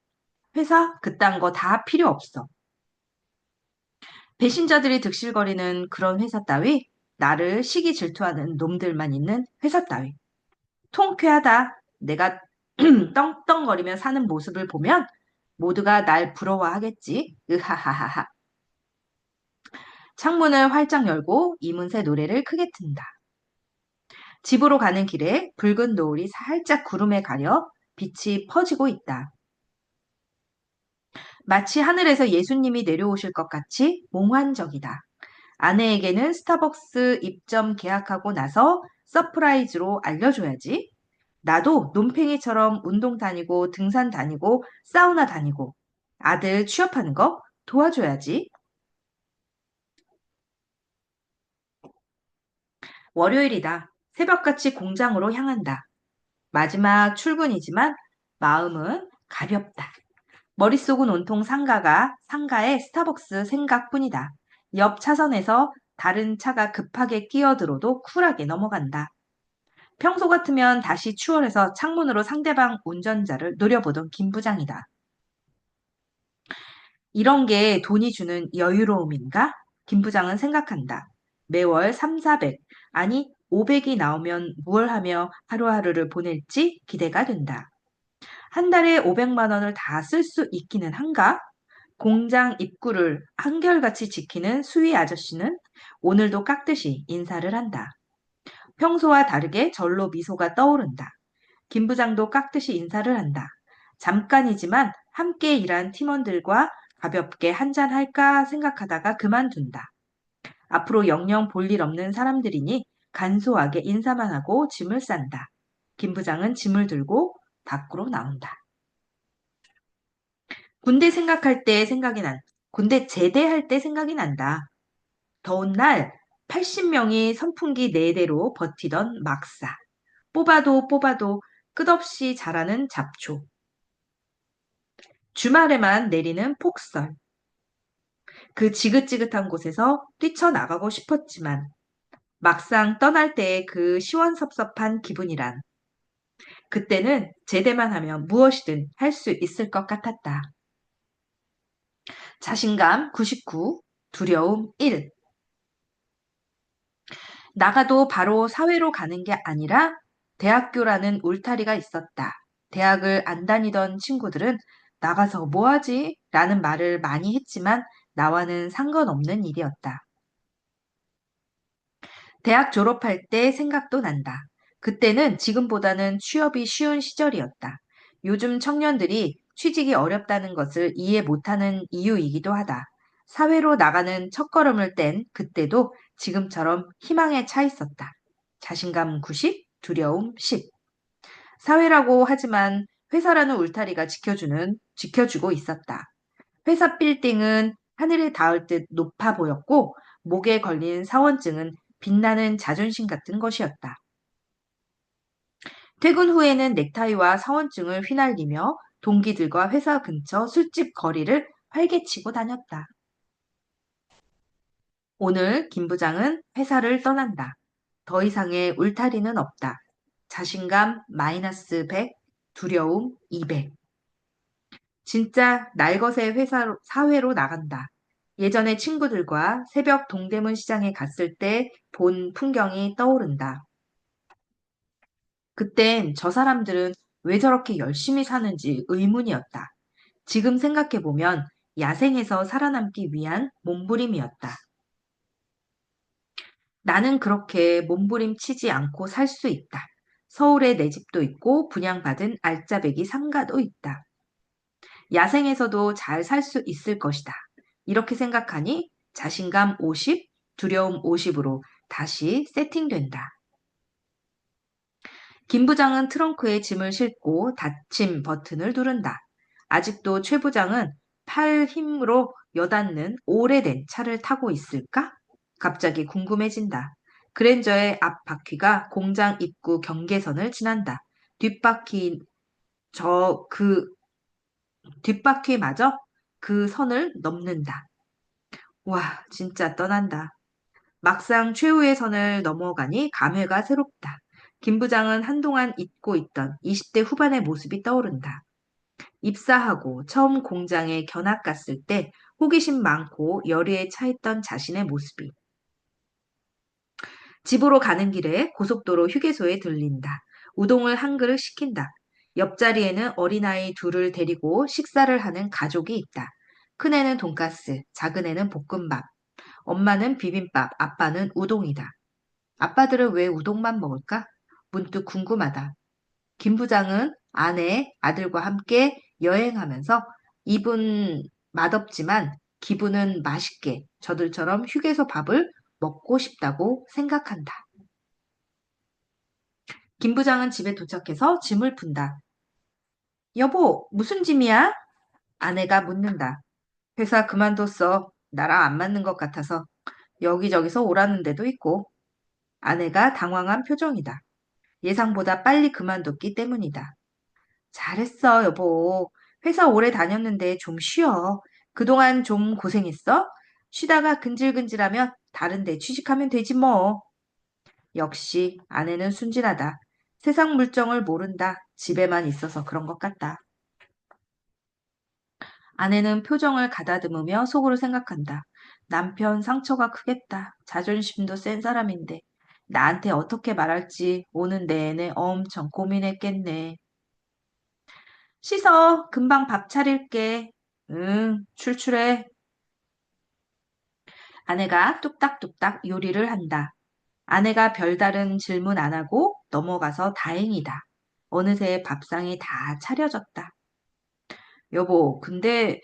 회사 그딴 거 다 필요 없어. 배신자들이 득실거리는 그런 회사 따위, 나를 시기 질투하는 놈들만 있는 회사 따위. 통쾌하다. 내가 떵떵거리며 사는 모습을 보면 모두가 날 부러워하겠지. 으하하하하. 창문을 활짝 열고 이문세 노래를 크게 튼다. 집으로 가는 길에 붉은 노을이 살짝 구름에 가려 빛이 퍼지고 있다. 마치 하늘에서 예수님이 내려오실 것 같이 몽환적이다. 아내에게는 스타벅스 입점 계약하고 나서 서프라이즈로 알려줘야지. 나도 논팽이처럼 운동 다니고 등산 다니고 사우나 다니고 아들 취업하는 거 도와줘야지. 월요일이다. 새벽같이 공장으로 향한다. 마지막 출근이지만 마음은 가볍다. 머릿속은 온통 상가에 스타벅스 생각뿐이다. 옆 차선에서 다른 차가 급하게 끼어들어도 쿨하게 넘어간다. 평소 같으면 다시 추월해서 창문으로 상대방 운전자를 노려보던 김 부장이다. 이런 게 돈이 주는 여유로움인가? 김 부장은 생각한다. 매월 3, 400, 아니 500이 나오면 무얼 하며 하루하루를 보낼지 기대가 된다. 한 달에 500만 원을 다 쓸 수 있기는 한가? 공장 입구를 한결같이 지키는 수위 아저씨는 오늘도 깍듯이 인사를 한다. 평소와 다르게 절로 미소가 떠오른다. 김 부장도 깍듯이 인사를 한다. 잠깐이지만 함께 일한 팀원들과 가볍게 한잔할까 생각하다가 그만둔다. 앞으로 영영 볼 일 없는 사람들이니 간소하게 인사만 하고 짐을 싼다. 김 부장은 짐을 들고 밖으로 나온다. 군대 생각할 때 생각이 난, 군대 제대할 때 생각이 난다. 더운 날 80명이 선풍기 4대로 버티던 막사. 뽑아도 뽑아도 끝없이 자라는 잡초. 주말에만 내리는 폭설. 그 지긋지긋한 곳에서 뛰쳐나가고 싶었지만 막상 떠날 때의 그 시원섭섭한 기분이란 그때는 제대만 하면 무엇이든 할 수 있을 것 같았다. 자신감 99, 두려움 1. 나가도 바로 사회로 가는 게 아니라 대학교라는 울타리가 있었다. 대학을 안 다니던 친구들은 나가서 뭐 하지? 라는 말을 많이 했지만 나와는 상관없는 일이었다. 대학 졸업할 때 생각도 난다. 그때는 지금보다는 취업이 쉬운 시절이었다. 요즘 청년들이 취직이 어렵다는 것을 이해 못하는 이유이기도 하다. 사회로 나가는 첫걸음을 뗀 그때도 지금처럼 희망에 차 있었다. 자신감 90, 두려움 10. 사회라고 하지만 회사라는 울타리가 지켜주고 있었다. 회사 빌딩은 하늘에 닿을 듯 높아 보였고, 목에 걸린 사원증은 빛나는 자존심 같은 것이었다. 퇴근 후에는 넥타이와 사원증을 휘날리며 동기들과 회사 근처 술집 거리를 활개치고 다녔다. 오늘 김 부장은 회사를 떠난다. 더 이상의 울타리는 없다. 자신감 마이너스 100, 두려움 200. 진짜 날것의 사회로 나간다. 예전에 친구들과 새벽 동대문 시장에 갔을 때 본 풍경이 떠오른다. 그땐 저 사람들은 왜 저렇게 열심히 사는지 의문이었다. 지금 생각해보면 야생에서 살아남기 위한 몸부림이었다. 나는 그렇게 몸부림치지 않고 살 수 있다. 서울에 내 집도 있고 분양받은 알짜배기 상가도 있다. 야생에서도 잘 살 수 있을 것이다. 이렇게 생각하니 자신감 50, 두려움 50으로 다시 세팅된다. 김 부장은 트렁크에 짐을 싣고 닫힘 버튼을 누른다. 아직도 최 부장은 팔 힘으로 여닫는 오래된 차를 타고 있을까? 갑자기 궁금해진다. 그랜저의 앞 바퀴가 공장 입구 경계선을 지난다. 뒷바퀴 그 뒷바퀴마저 그 선을 넘는다. 와, 진짜 떠난다. 막상 최후의 선을 넘어가니 감회가 새롭다. 김 부장은 한동안 잊고 있던 20대 후반의 모습이 떠오른다. 입사하고 처음 공장에 견학 갔을 때 호기심 많고 열의에 차있던 자신의 모습이 집으로 가는 길에 고속도로 휴게소에 들린다. 우동을 한 그릇 시킨다. 옆자리에는 어린아이 둘을 데리고 식사를 하는 가족이 있다. 큰애는 돈가스, 작은애는 볶음밥, 엄마는 비빔밥, 아빠는 우동이다. 아빠들은 왜 우동만 먹을까? 문득 궁금하다. 김 부장은 아내, 아들과 함께 여행하면서 입은 맛없지만 기분은 맛있게 저들처럼 휴게소 밥을 먹고 싶다고 생각한다. 김 부장은 집에 도착해서 짐을 푼다. 여보, 무슨 짐이야? 아내가 묻는다. 회사 그만뒀어. 나랑 안 맞는 것 같아서 여기저기서 오라는 데도 있고. 아내가 당황한 표정이다. 예상보다 빨리 그만뒀기 때문이다. 잘했어, 여보. 회사 오래 다녔는데 좀 쉬어. 그동안 좀 고생했어? 쉬다가 근질근질하면 다른 데 취직하면 되지 뭐. 역시 아내는 순진하다. 세상 물정을 모른다. 집에만 있어서 그런 것 같다. 아내는 표정을 가다듬으며 속으로 생각한다. 남편 상처가 크겠다. 자존심도 센 사람인데 나한테 어떻게 말할지 오는 내내 엄청 고민했겠네. 씻어. 금방 밥 차릴게. 응, 출출해. 아내가 뚝딱뚝딱 요리를 한다. 아내가 별다른 질문 안 하고 넘어가서 다행이다. 어느새 밥상이 다 차려졌다. 여보, 근데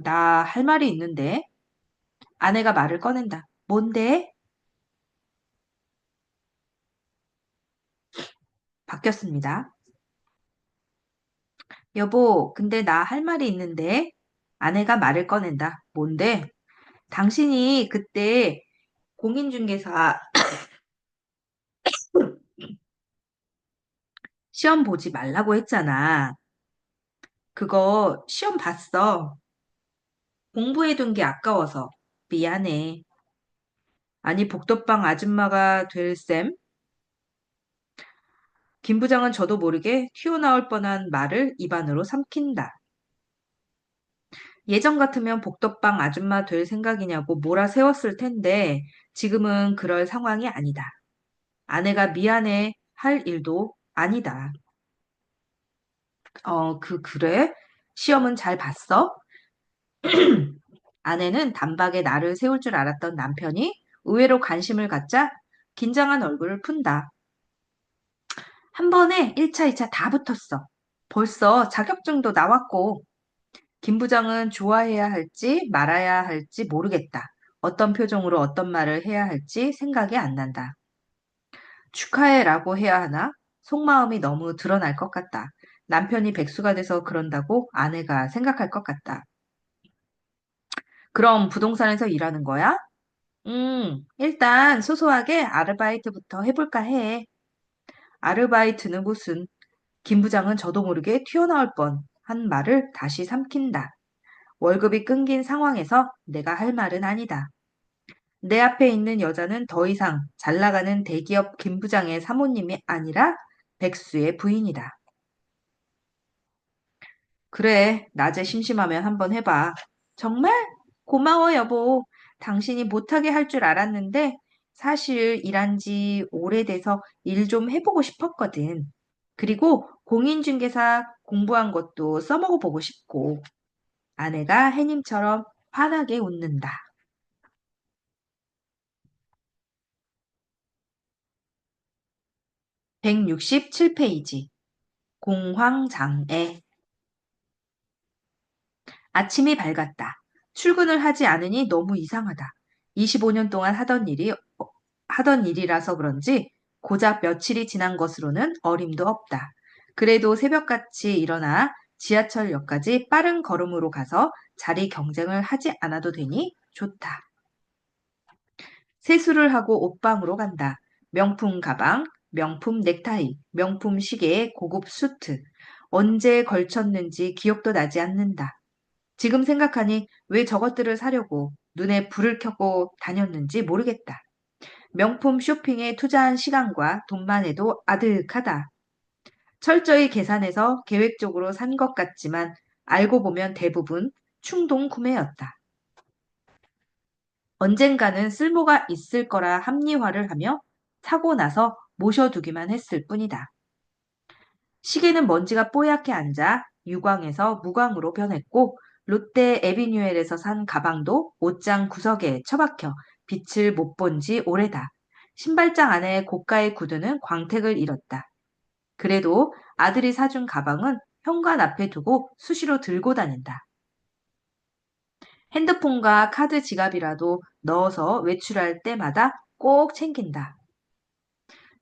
나 할 말이 있는데? 아내가 말을 꺼낸다. 뭔데? 바뀌었습니다. 여보, 근데 나 할 말이 있는데? 아내가 말을 꺼낸다. 뭔데? 당신이 그때 공인중개사 시험 보지 말라고 했잖아. 그거 시험 봤어. 공부해둔 게 아까워서. 미안해. 아니, 복덕방 아줌마가 될 셈? 김 부장은 저도 모르게 튀어나올 뻔한 말을 입안으로 삼킨다. 예전 같으면 복덕방 아줌마 될 생각이냐고 몰아세웠을 텐데 지금은 그럴 상황이 아니다. 아내가 미안해 할 일도 아니다. 그래? 시험은 잘 봤어? 아내는 단박에 나를 세울 줄 알았던 남편이 의외로 관심을 갖자 긴장한 얼굴을 푼다. 한 번에 1차, 2차 다 붙었어. 벌써 자격증도 나왔고, 김 부장은 좋아해야 할지 말아야 할지 모르겠다. 어떤 표정으로 어떤 말을 해야 할지 생각이 안 난다. 축하해라고 해야 하나? 속마음이 너무 드러날 것 같다. 남편이 백수가 돼서 그런다고 아내가 생각할 것 같다. 그럼 부동산에서 일하는 거야? 일단 소소하게 아르바이트부터 해볼까 해. 아르바이트는 무슨? 김 부장은 저도 모르게 튀어나올 뻔한 말을 다시 삼킨다. 월급이 끊긴 상황에서 내가 할 말은 아니다. 내 앞에 있는 여자는 더 이상 잘 나가는 대기업 김 부장의 사모님이 아니라 백수의 부인이다. 그래, 낮에 심심하면 한번 해봐. 정말? 고마워, 여보. 당신이 못하게 할 줄 알았는데 사실 일한 지 오래돼서 일 좀 해보고 싶었거든. 그리고 공인중개사 공부한 것도 써먹어 보고 싶고. 아내가 해님처럼 환하게 웃는다. 167페이지. 공황장애. 아침이 밝았다. 출근을 하지 않으니 너무 이상하다. 25년 동안 하던 일이라서 그런지 고작 며칠이 지난 것으로는 어림도 없다. 그래도 새벽같이 일어나 지하철역까지 빠른 걸음으로 가서 자리 경쟁을 하지 않아도 되니 좋다. 세수를 하고 옷방으로 간다. 명품 가방, 명품 넥타이, 명품 시계에 고급 수트. 언제 걸쳤는지 기억도 나지 않는다. 지금 생각하니 왜 저것들을 사려고 눈에 불을 켜고 다녔는지 모르겠다. 명품 쇼핑에 투자한 시간과 돈만 해도 아득하다. 철저히 계산해서 계획적으로 산 것 같지만 알고 보면 대부분 충동 구매였다. 언젠가는 쓸모가 있을 거라 합리화를 하며 사고 나서 모셔두기만 했을 뿐이다. 시계는 먼지가 뽀얗게 앉아 유광에서 무광으로 변했고 롯데 에비뉴엘에서 산 가방도 옷장 구석에 처박혀 빛을 못 본 지 오래다. 신발장 안에 고가의 구두는 광택을 잃었다. 그래도 아들이 사준 가방은 현관 앞에 두고 수시로 들고 다닌다. 핸드폰과 카드 지갑이라도 넣어서 외출할 때마다 꼭 챙긴다.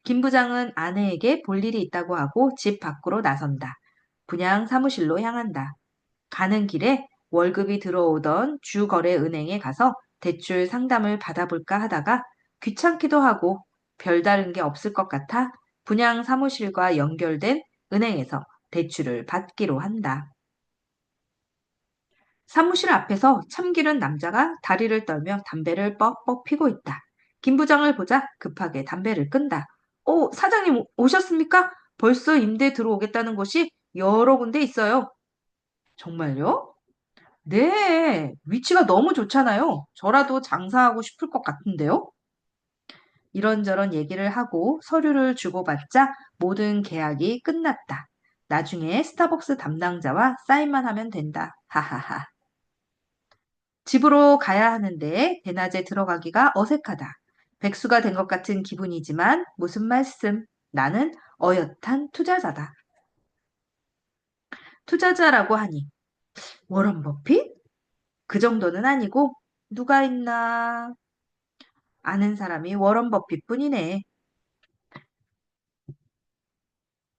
김 부장은 아내에게 볼 일이 있다고 하고 집 밖으로 나선다. 분양 사무실로 향한다. 가는 길에 월급이 들어오던 주거래은행에 가서 대출 상담을 받아볼까 하다가 귀찮기도 하고 별다른 게 없을 것 같아 분양 사무실과 연결된 은행에서 대출을 받기로 한다. 사무실 앞에서 참기른 남자가 다리를 떨며 담배를 뻑뻑 피고 있다. 김 부장을 보자 급하게 담배를 끈다. 사장님 오셨습니까? 벌써 임대 들어오겠다는 곳이 여러 군데 있어요. 정말요? 네, 위치가 너무 좋잖아요. 저라도 장사하고 싶을 것 같은데요? 이런저런 얘기를 하고 서류를 주고받자 모든 계약이 끝났다. 나중에 스타벅스 담당자와 사인만 하면 된다. 하하하. 집으로 가야 하는데 대낮에 들어가기가 어색하다. 백수가 된 것 같은 기분이지만 무슨 말씀? 나는 어엿한 투자자다. 투자자라고 하니 워런 버핏? 그 정도는 아니고 누가 있나? 아는 사람이 워런 버핏뿐이네.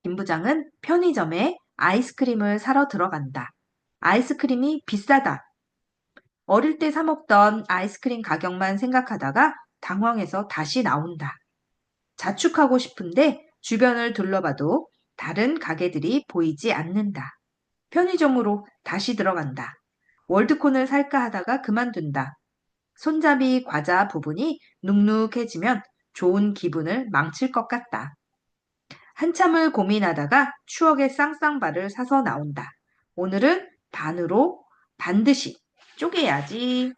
김 부장은 편의점에 아이스크림을 사러 들어간다. 아이스크림이 비싸다. 어릴 때 사 먹던 아이스크림 가격만 생각하다가 당황해서 다시 나온다. 자축하고 싶은데 주변을 둘러봐도 다른 가게들이 보이지 않는다. 편의점으로 다시 들어간다. 월드콘을 살까 하다가 그만둔다. 손잡이 과자 부분이 눅눅해지면 좋은 기분을 망칠 것 같다. 한참을 고민하다가 추억의 쌍쌍바를 사서 나온다. 오늘은 반으로 반드시 쪼개야지.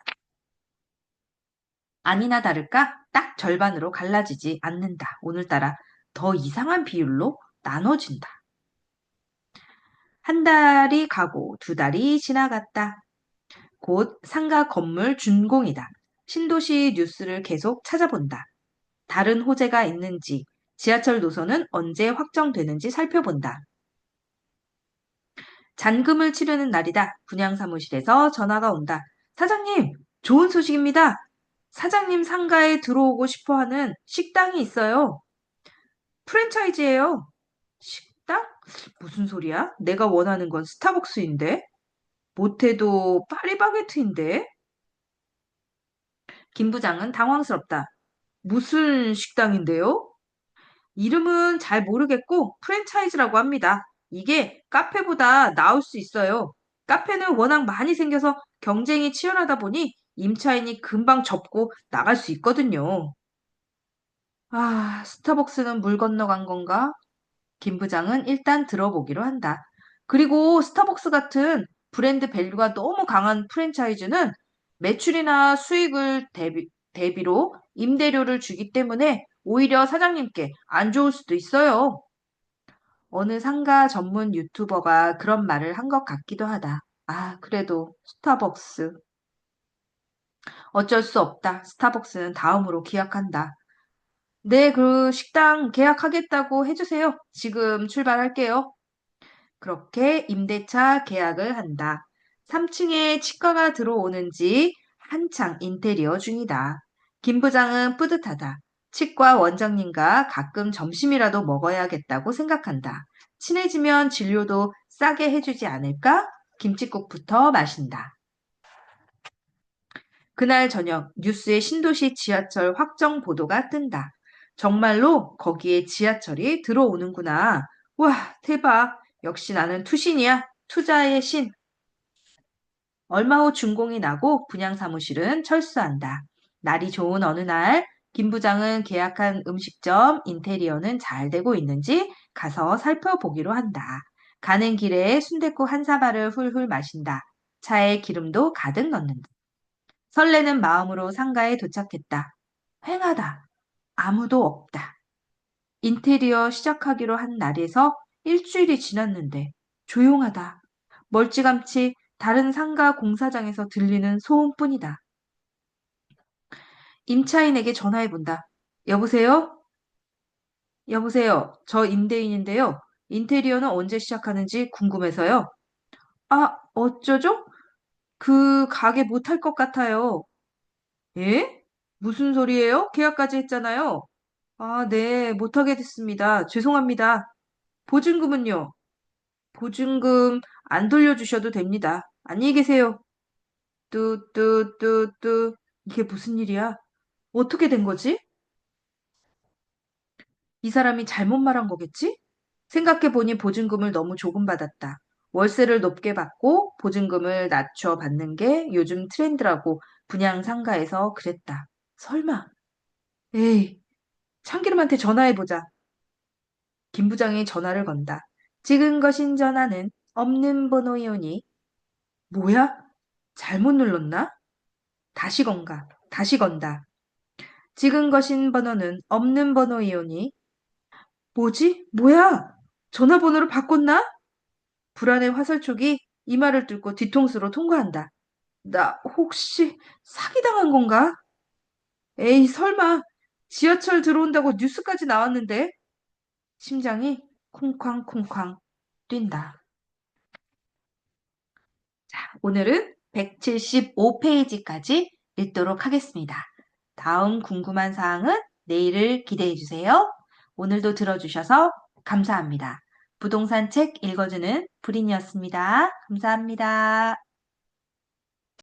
아니나 다를까 딱 절반으로 갈라지지 않는다. 오늘따라 더 이상한 비율로 나눠진다. 한 달이 가고 두 달이 지나갔다. 곧 상가 건물 준공이다. 신도시 뉴스를 계속 찾아본다. 다른 호재가 있는지, 지하철 노선은 언제 확정되는지 살펴본다. 잔금을 치르는 날이다. 분양사무실에서 전화가 온다. 사장님, 좋은 소식입니다. 사장님 상가에 들어오고 싶어 하는 식당이 있어요. 프랜차이즈예요. 식당? 무슨 소리야? 내가 원하는 건 스타벅스인데? 못해도 파리바게트인데? 김 부장은 당황스럽다. 무슨 식당인데요? 이름은 잘 모르겠고 프랜차이즈라고 합니다. 이게 카페보다 나을 수 있어요. 카페는 워낙 많이 생겨서 경쟁이 치열하다 보니 임차인이 금방 접고 나갈 수 있거든요. 아, 스타벅스는 물 건너간 건가? 김 부장은 일단 들어보기로 한다. 그리고 스타벅스 같은 브랜드 밸류가 너무 강한 프랜차이즈는 매출이나 수익을 대비로 임대료를 주기 때문에 오히려 사장님께 안 좋을 수도 있어요. 어느 상가 전문 유튜버가 그런 말을 한 것 같기도 하다. 아, 그래도 스타벅스. 어쩔 수 없다. 스타벅스는 다음으로 계약한다. 네, 그 식당 계약하겠다고 해주세요. 지금 출발할게요. 그렇게 임대차 계약을 한다. 3층에 치과가 들어오는지 한창 인테리어 중이다. 김 부장은 뿌듯하다. 치과 원장님과 가끔 점심이라도 먹어야겠다고 생각한다. 친해지면 진료도 싸게 해주지 않을까? 김칫국부터 마신다. 그날 저녁 뉴스에 신도시 지하철 확정 보도가 뜬다. 정말로 거기에 지하철이 들어오는구나. 와, 대박. 역시 나는 투신이야. 투자의 신. 얼마 후 준공이 나고 분양 사무실은 철수한다. 날이 좋은 어느 날, 김 부장은 계약한 음식점 인테리어는 잘 되고 있는지 가서 살펴보기로 한다. 가는 길에 순댓국 한 사발을 훌훌 마신다. 차에 기름도 가득 넣는다. 설레는 마음으로 상가에 도착했다. 휑하다. 아무도 없다. 인테리어 시작하기로 한 날에서 일주일이 지났는데 조용하다. 멀찌감치 다른 상가 공사장에서 들리는 소음뿐이다. 임차인에게 전화해본다. 여보세요? 여보세요. 저 임대인인데요. 인테리어는 언제 시작하는지 궁금해서요. 아, 어쩌죠? 그 가게 못할 것 같아요. 예? 무슨 소리예요? 계약까지 했잖아요. 아, 네, 못하게 됐습니다. 죄송합니다. 보증금은요? 보증금 안 돌려주셔도 됩니다. 안녕히 계세요. 뚜뚜뚜뚜. 이게 무슨 일이야? 어떻게 된 거지? 이 사람이 잘못 말한 거겠지? 생각해보니 보증금을 너무 조금 받았다. 월세를 높게 받고 보증금을 낮춰 받는 게 요즘 트렌드라고 분양 상가에서 그랬다. 설마. 에이, 참기름한테 전화해보자. 김 부장이 전화를 건다. 지금 거신 전화는 없는 번호이오니. 뭐야? 잘못 눌렀나? 다시 건가? 다시 건다. 지금 거신 번호는 없는 번호이오니. 뭐지? 뭐야? 전화번호를 바꿨나? 불안의 화살촉이 이마를 뚫고 뒤통수로 통과한다. 나 혹시 사기당한 건가? 에이, 설마 지하철 들어온다고 뉴스까지 나왔는데? 심장이 쿵쾅쿵쾅 뛴다. 오늘은 175페이지까지 읽도록 하겠습니다. 다음 궁금한 사항은 내일을 기대해 주세요. 오늘도 들어주셔서 감사합니다. 부동산 책 읽어주는 불인이었습니다. 감사합니다.